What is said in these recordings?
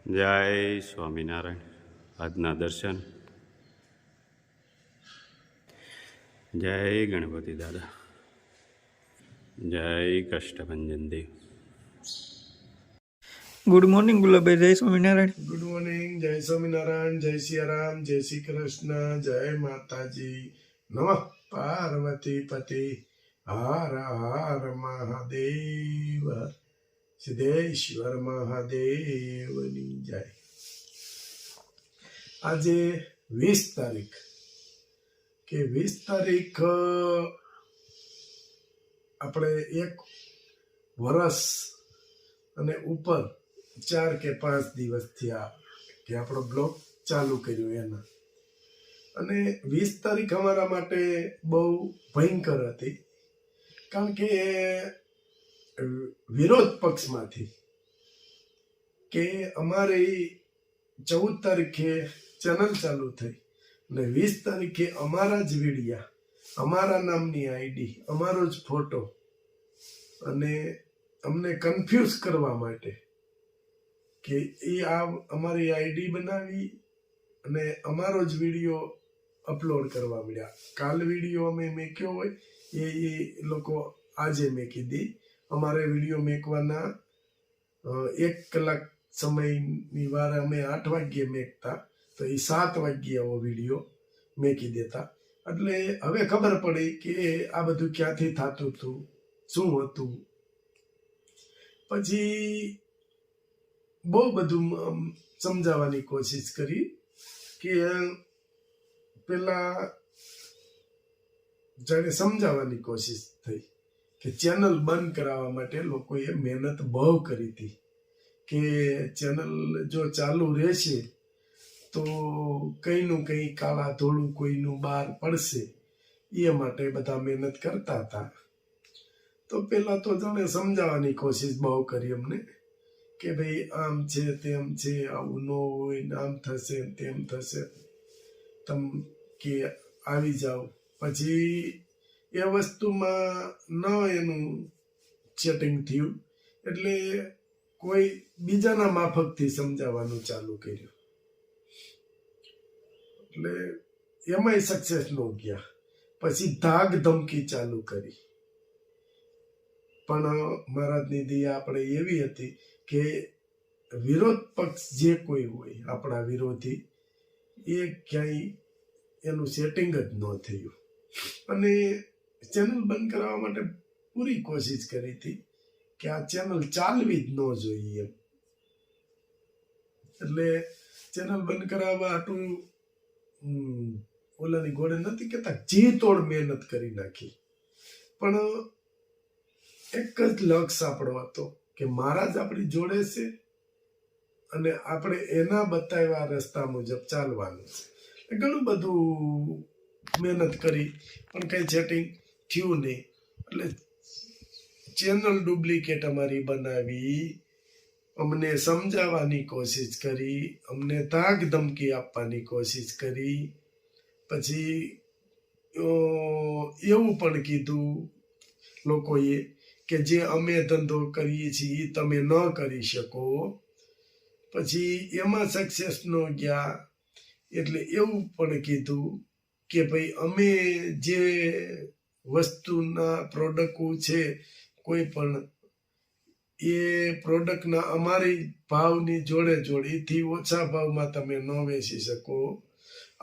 જય સ્વામિનારાયણ. આજના દર્શન. જય ગણપતિ દાદા. જય કષ્ટભંજન દેવ. Good morning Gulabbhai. જય સ્વામિનારાયણ. Good morning. જય સ્વામિનારાયણ. જય સિયારામ. જય શ્રી કૃષ્ણ. જય માતાજી. નમઃ પાર્વતી પતિ. હર હર મહાદેવ. સિદ્ધેશ્વર મહાદેવની જય. આજે 20 તારીખ કે 20 તારીખ આપણે એક વર્ષ અને ઉપર 4 કે 5 દિવસ થયા કે આપણો બ્લોગ ચાલુ કર્યો એના. અને 20 તારીખ અમારા માટે બહુ ભયંકર હતી, કારણ કે વિરોધ પક્ષમાંથી કે અમારી 14 તારીખે ચેનલ ચાલુ થઈ અને 20 તારીખે અમારા જ વિડિયા, અમારા નામની આઈડી, અમારો જ ફોટો, અને અમને કન્ફ્યુઝ કરવા માટે કે એ આ અમારી આઈડી બનાવી અને અમારો જ વિડીયો અપલોડ કરવા મળ્યા. કાલ વિડીયો અમે મેક્યો હોય એ લોકો આજે મેકી દી. અમારે વિડીયો મેકવાના 1 કલાક સમયની વાર અમે 8 વાગ્યે મેકતા, તો એ 7 વાગ્યે આવો વિડીયો મેકી દેતા. એટલે હવે ખબર પડી કે આ બધું ક્યાંથી થતું હતું, શું હતું. પછી બહુ બધું સમજાવવાની કોશિશ કરી કે પેલા જાણે સમજાવવાની કોશિશ થઈ કે ચેનલ બંધ કરાવવા માટે લોકોએ મહેનત બહુ કરી હતી, કે ચેનલ જો ચાલુ રહેશે તો કંઈનું કંઈ કાળા ધોળું કોઈનું બહાર પડશે, એ માટે બધા મહેનત કરતા હતા. તો પેલા તો જાણે સમજાવવાની કોશિશ બહુ કરી અમને કે ભાઈ આમ છે તેમ છે, આવું ન હોય, આમ થશે તેમ થશે, તમ કે આવી જાઓ. પછી એ વસ્તુમાં ન એનું સેટિંગ થયું એટલે કોઈ બીજાના માફકથી સમજાવવાનું ચાલુ કર્યું, એટલે એમાંય સક્સેસ ન ગયા. પછી ધાક ધમકી ચાલુ કરી, પણ મહારાજની દયા આપણે એવી હતી કે વિરોધ પક્ષ જે કોઈ હોય આપણા વિરોધી, એ ક્યાંય એનું સેટિંગ જ ન થયું. અને ચેનલ બંધ કરાવવા માટે પૂરી કોશિશ કરી હતી કે આ ચેનલ ચાલવી જ ન જોઈએ એમ. એટલે ચેનલ બંધ કરાવવા આટલું ઓલાની ઘોડે નથી કહેતા, જી તોડ મહેનત કરી નાખી. પણ એક જ લક્ષ્ય આપણો હતો કે મહારાજ આપણી જોડે છે અને આપણે એના બતાવ્યા રસ્તા મુજબ ચાલવાનું છે. ઘણું બધું મહેનત કરી પણ કઈ સેટિંગ થયું નહીં. એટલે ચેનલ ડુપ્લિકેટ અમારી બનાવી, અમને સમજાવવાની કોશિશ કરી, અમને ધાક ધમકી આપવાની કોશિશ કરી. પછી એવું પણ કીધું લોકોએ કે જે અમે ધંધો કરીએ છીએ એ તમે ન કરી શકો. પછી એમાં સક્સેસ ન ગયા એટલે એવું પણ કીધું કે ભાઈ અમે જે વસ્તુના પ્રોડક્ટ છે કોઈ પણ, એ પ્રોડક્ટના અમારી ભાવની જોડે એથી ઓછા ભાવમાં તમે ન વેચી શકો.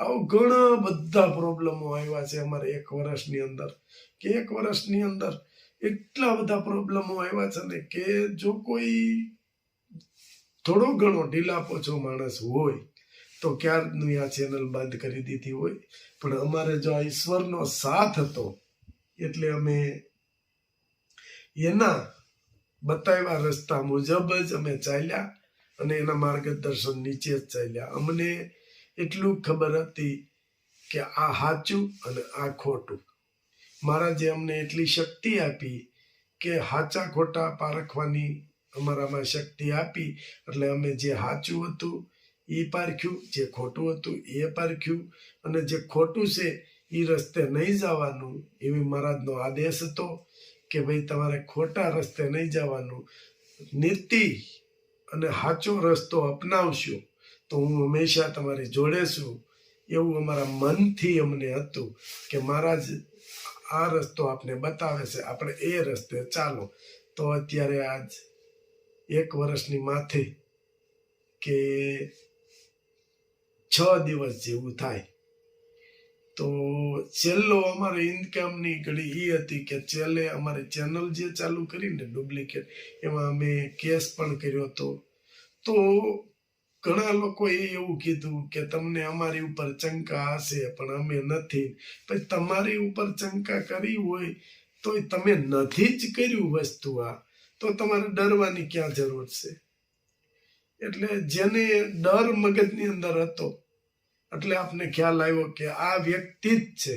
આવું ઘણા બધા પ્રોબ્લેમો આવ્યા છે અમારે 1 વર્ષની અંદર, કે 1 વર્ષની અંદર એટલા બધા પ્રોબ્લેમો આવ્યા છે ને કે જો કોઈ થોડો ઘણો ઢીલા પોચો માણસ હોય તો ક્યારનું આ ચેનલ બંધ કરી દીધી હોય. પણ અમારે જો આ ઈશ્વરનો સાથ હતો એટલે અમે એના બતાવ્યા રસ્તા મુજબ જ અમે ચાલ્યા અને એના માર્ગદર્શન નીચે જ ચાલ્યા. અમને એટલું ખબર હતી કે આ સાચું અને આ ખોટું. મહારાજે અમને એટલી શક્તિ આપી કે સાચા ખોટા પારખવાની અમારામાં શક્તિ આપી. એટલે અમે જે સાચું હતું એ પારખ્યું, જે ખોટું હતું એ પારખ્યું, અને જે ખોટું છે એ રસ્તે નહીં જવાનું એવી મહારાજનો આદેશ હતો કે ભાઈ તમારે ખોટા રસ્તે નહીં જવાનું. નીતિ અને સાચો રસ્તો અપનાવશો તો હું હંમેશા તમારી જોડે છું, એવું અમારા મનથી અમને હતું કે મહારાજ આ રસ્તો આપને બતાવે છે, આપણે એ રસ્તે ચાલો. તો અત્યારે આજ 1 વર્ષની માથે કે 6 દિવસ જેવું થાય. તો છેલ્લો અમારે ઇન્કમની ઘડી એ હતી કે છેલ્લે અમારે ચેનલ જે ચાલુ કરીને ડુપ્લિકેટ, એમાં અમે કેસ પણ કર્યો હતો. તો ઘણા લોકોએ એવું કીધું કે તમને અમારી ઉપર ચંકા હશે પણ અમે નથી. પછી તમારી ઉપર ચંકા કરી હોય તો તમે નથી જ કર્યું વસ્તુ આ, તો તમારે ડરવાની ક્યાં જરૂર છે? એટલે જેને ડર મગજની અંદર હતો એટલે આપને ખ્યાલ આવ્યો કે આ વ્યક્તિ જ છે,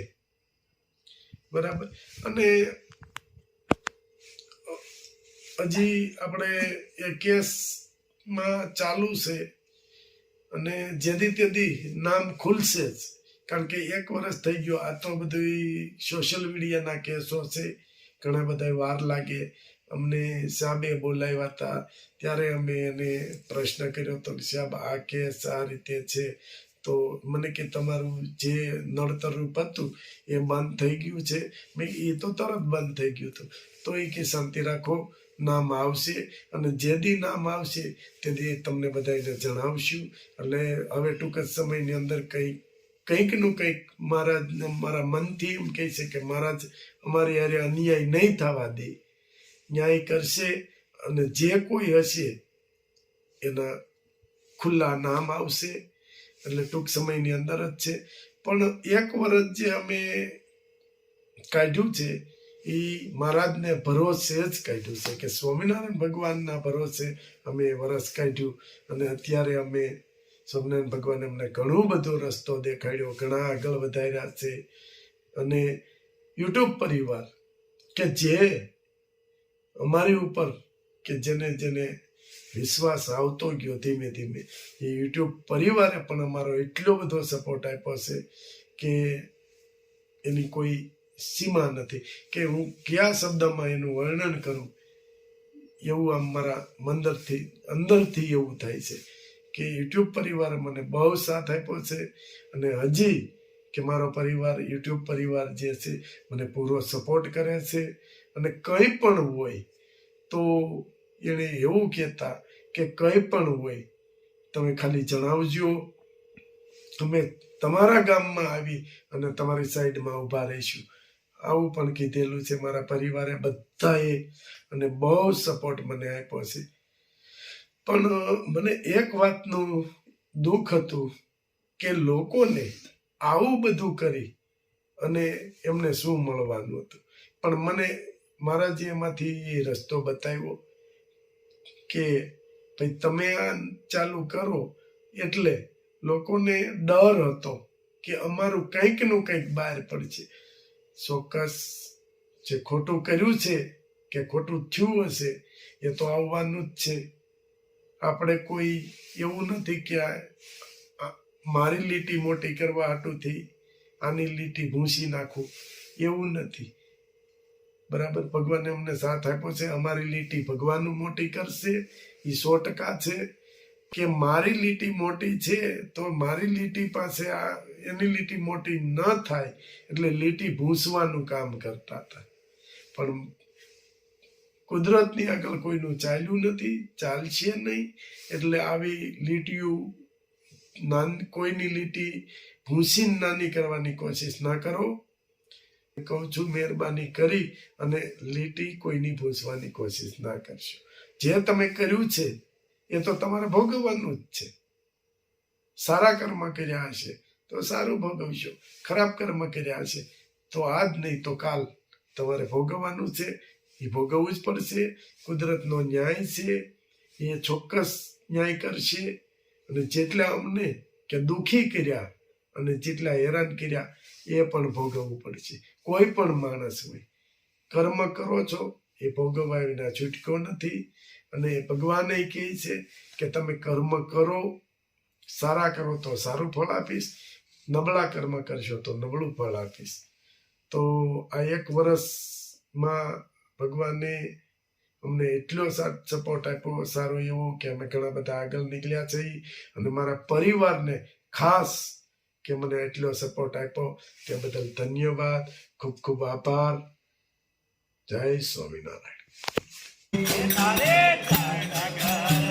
બરાબર. અને હજી આપણે એ કેસમાં ચાલુ છે અને જેથી તેથી નામ ખુલશે જ, કારણ કે 1 વર્ષ થઈ ગયો. આ તો બધું સોશિયલ મીડિયાના કેસો છે, ઘણા બધા વાર લાગે. અમને સાહેબે બોલાવ્યા હતા ત્યારે અમે એને પ્રશ્ન કર્યો હતો કે સાહેબ આ કેસ આ રીતે છે. તો મને કે તમારું જે નડતરરૂપ હતું એ બંધ થઈ ગયું છે. મેં એ તો તરત બંધ થઈ ગયું હતું. તો એ કે શાંતિ રાખો, નામ આવશે અને જે દી નામ આવશે તે દી તમને બધાને જણાવશું. એટલે હવે ટૂંક જ સમયની અંદર કંઈકનું કંઈક મહારાજ મારા મનથી એમ કહે છે કે મહારાજ અમારી હારે અન્યાય નહીં થવા દે, ન્યાય કરશે અને જે કોઈ હશે એના ખુલ્લા નામ આવશે. એટલે ટૂંક સમયની અંદર જ છે. પણ 1 વર્ષ જે અમે કાઢ્યું છે એ મહારાજને ભરોસે જ કાઢ્યું છે કે સ્વામિનારાયણ ભગવાનના ભરોસે અમે વર્ષ કાઢ્યું. અને અત્યારે અમે સ્વામિનારાયણ ભગવાને અમને ઘણો બધો રસ્તો દેખાડ્યો, ઘણા આગળ વધાર્યા છે. અને યુટ્યુબ પરિવાર કે જે અમારી ઉપર કે જેને જેને વિશ્વાસ આવતો ગયો ધીમે ધીમે, એ યુટ્યુબ પરિવારે પણ અમારો એટલો બધો સપોર્ટ આપ્યો છે કે એની કોઈ સીમા નથી કે હું કયા શબ્દમાં એનું વર્ણન કરું. એવું આમ મારા અંદરથી એવું થાય છે કે યુટ્યુબ પરિવારે મને બહુ સાથ આપ્યો છે. અને હજી કે મારો પરિવાર યુટ્યુબ પરિવાર જે છે મને પૂરો સપોર્ટ કરે છે. અને કંઈ પણ હોય તો એણે એવું કહેતા કે કંઈ પણ હોય તમે ખાલી જણાવજો, અમે તમારા ગામમાં આવી અને તમારી સાઈડમાં ઊભા રહીશું. આવું પણ કીધેલું છે મારા પરિવારે બધાએ અને બહુ સપોર્ટ મને આપ્યો છે. પણ મને એક વાતનું દુઃખ હતું કે લોકોને આવું બધું કરી અને એમને શું મળવાનું હતું. પણ મને મહારાજે એમાંથી રસ્તો બતાવ્યો કે ભાઈ તમે આ ચાલુ કરો. એટલે લોકોને ડર હતો કે અમારું કંઈકનું કંઈક બહાર પડશે. ચોક્કસ જે ખોટું કર્યું છે કે ખોટું થયું હશે એ તો આવવાનું જ છે. આપણે કોઈ એવું નથી કે મારી લીટી મોટી કરવા હાટુથી આની લીટી ભૂંસી નાખું, એવું નથી, બરાબર. ભગવાને અમને સાથ આપ્યો છે. અમારી લીટી ભગવાન મોટી કરશે એ 100% છે. કે મારી લીટી મોટી છે તો મારી લીટી પાસે એની લીટી મોટી ન થાય એટલે લીટી ભૂંસવાનું કામ કરતા હતા. પણ કુદરતની આગળ કોઈનું ચાલ્યું નથી, ચાલશે નહીં. એટલે આવી લીટીઓ કોઈની લીટી ભૂંસીને નાની કરવાની કોશિશ ના કરો. કહું છું મહેરબાની કરી અને લીટી કોઈની ભૂંસવાની કોશિશ ના કરશો. જે તમે કર્યું છે એ તો તમારે ભોગવવાનું જ છે. સારા કર્મ કર્યા હશે તો સારું ભોગવશો, ખરાબ કર્મ કર્યા હશે તો આજ નહીં તો કાલ તમારે ભોગવવાનું છે. એ ભોગવવું જ પડશે. કુદરતનો ન્યાય છે, એ ચોક્કસ ન્યાય કરશે. અને જેટલા અમને કે દુઃખી કર્યા અને જેટલા હેરાન કર્યા એ પણ ભોગવવું પડશે. કોઈ પણ માણસ હોય કર્મ કરો છો એ ભોગવવા વિના છૂટકો નથી. અને ભગવાને કહે છે કે તમે કર્મ કરો, સારા કરો તો સારું ફળ આપીશ, નબળા કર્મ કરશો તો નબળું ફળ આપીશ. તો આ 1 વર્ષમાં ભગવાને અમને એટલો સપોર્ટ આપ્યો સારો એવો કે અમે ઘણા બધા આગળ નીકળ્યા છીએ અને મારા પરિવારને ખાસ કે મને એટલો સપોર્ટ આપ્યો તે બદલ ધન્યવાદ, ખૂબ ખૂબ આભાર. જય સ્વામિનારાયણ.